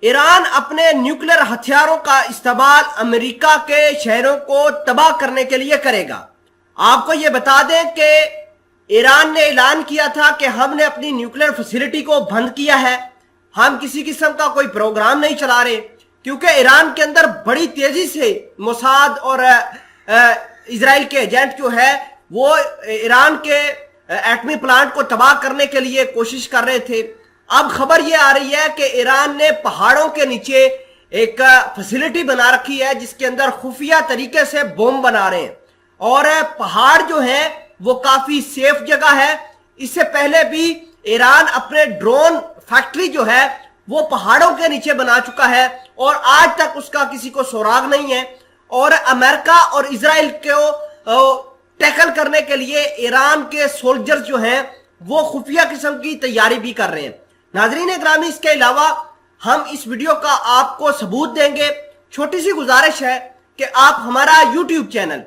Iran अपने nuclear हथियारों का इस्तेमाल अमेरिका के शहरों को तबाह करने के लिए करेगा। आपको यह बता दें कि ईरान ने ऐलान किया था कि हमने अपनी न्यूक्लियर फैसिलिटी को बंद किया है, हम किसी किस्म का कोई प्रोग्राम नहीं चला रहे, क्योंकि ईरान के अंदर बड़ी तेजी से मोसाद और इजराइल के एजेंट जो है वो ईरान के एटमी प्लांट को तबाह करने के लिए कोशिश कर रहे थे। अब खबर यह आ रही है कि ईरान ने पहाड़ों के नीचे एक फैसिलिटी बना रखी है जिसके अंदर खुफिया तरीके से बम बना रहे हैं, और पहाड़ जो है वो काफी सेफ जगह है। इससे पहले भी ईरान अपने ड्रोन फैक्ट्री जो है वो पहाड़ों के नीचे बना चुका है और आज तक उसका किसी को सुराग नहीं है। और अमेरिका और इजराइल को टैकल करने के लिए ईरान के सोल्जर्स जो हैं वो खुफिया किस्म की तैयारी भी कर रहे हैं। नाजरीन ग्रामी, इसके अलावा हम इस वीडियो का आपको सबूत देंगे। छोटी सी गुजारिश है कि आप हमारा यूट्यूब चैनल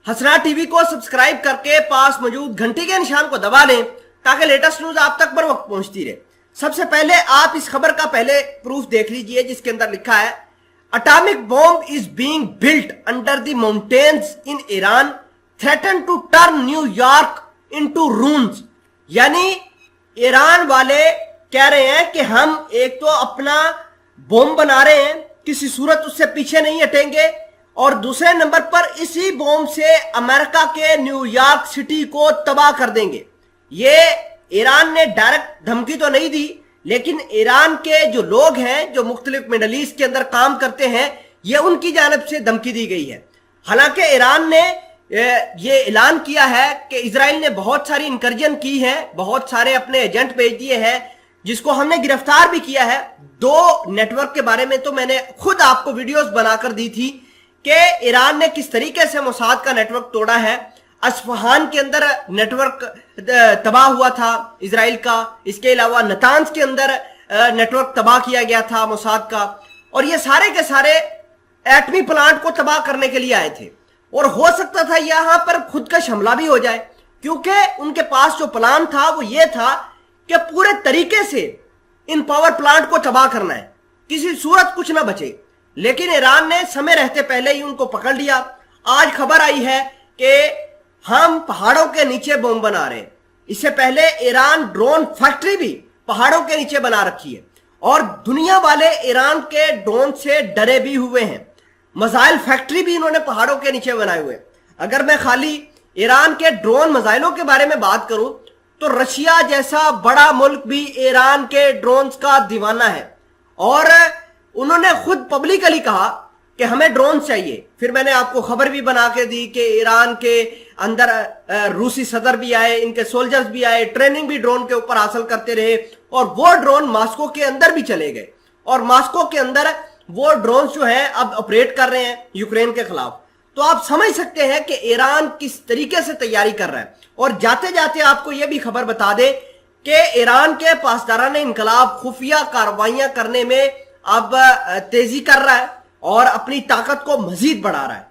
हसना टीवी को सब्सक्राइब करके पास मौजूद घंटी के निशान को दबा लें ताकि लेटेस्ट न्यूज आप तक बर वक्त पहुंचती रहे। सबसे पहले आप इस खबर का पहले प्रूफ देख लीजिए जिसके अंदर लिखा है atomic bomb is being built under the mountains in Iran, threaten to turn New York into ruins. यानी ईरान वाले कह रहे हैं कि हम एक तो अपना बॉम्ब बना रहे हैं, किसी सूरत उससे पीछे नहीं हटेंगे, और दूसरे नंबर पर इसी बॉम्ब से अमेरिका के न्यूयॉर्क सिटी को तबाह कर देंगे। ये ईरान ने डायरेक्ट धमकी तो नहीं दी, लेकिन ईरान के जो लोग हैं जो मुख्तलिफ मिडल ईस्ट के अंदर काम करते हैं ये उनकी जानिब से धमकी दी गई है। हालांकि ईरान ने ये ऐलान किया है कि इजराइल ने बहुत सारी इंकर्जन की है, बहुत सारे अपने एजेंट भेज दिए हैं जिसको हमने गिरफ्तार भी किया है। 2 नेटवर्क के बारे में तो मैंने खुद आपको वीडियोस बनाकर दी थी कि ईरान ने किस तरीके से मोसाद का नेटवर्क तोड़ा है। अस्फहान के अंदर नेटवर्क तबाह हुआ था इजराइल का, इसके अलावा नतांज के अंदर नेटवर्क तबाह किया गया था मोसाद का, और ये सारे के सारे एटमी प्लांट को तबाह करने के लिए आए थे। और हो सकता था यहां पर खुद का हमला भी हो जाए, क्योंकि उनके पास जो प्लान था वो ये था कि पूरे तरीके से इन पावर प्लांट को तबाह करना है, किसी सूरत कुछ ना बचे। लेकिन ईरान ने समय रहते पहले ही उनको पकड़ लिया। आज खबर आई है कि हम पहाड़ों के नीचे बम बना रहे हैं। इससे पहले ईरान ड्रोन फैक्ट्री भी पहाड़ों के नीचे बना रखी है और दुनिया वाले ईरान के ड्रोन से डरे भी हुए हैं। मिसाइल फैक्ट्री भी इन्होंने पहाड़ों के नीचे बनाए हुए। अगर मैं खाली ईरान के ड्रोन मिसाइलों के बारे में बात करूं तो रशिया जैसा बड़ा मुल्क भी ईरान के ड्रोन्स का दीवाना है, और उन्होंने खुद पब्लिकली कहा कि हमें ड्रोन चाहिए। फिर मैंने आपको खबर भी बना के दी कि ईरान के अंदर रूसी सदर भी आए, इनके सोल्जर्स भी आए, ट्रेनिंग भी ड्रोन के ऊपर हासिल करते रहे, और वो ड्रोन मॉस्को के अंदर भी चले गए, और मॉस्को के अंदर वो ड्रोन जो है अब ऑपरेट कर रहे हैं यूक्रेन के खिलाफ। तो आप समझ सकते हैं कि ईरान किस तरीके से तैयारी कर रहा है। और जाते जाते आपको यह भी खबर बता दे कि ईरान के पासदाराने इनकलाब खुफिया कार्रवाइयां करने में अब तेजी कर रहा है और अपनी ताकत को मजीद बढ़ा रहा है।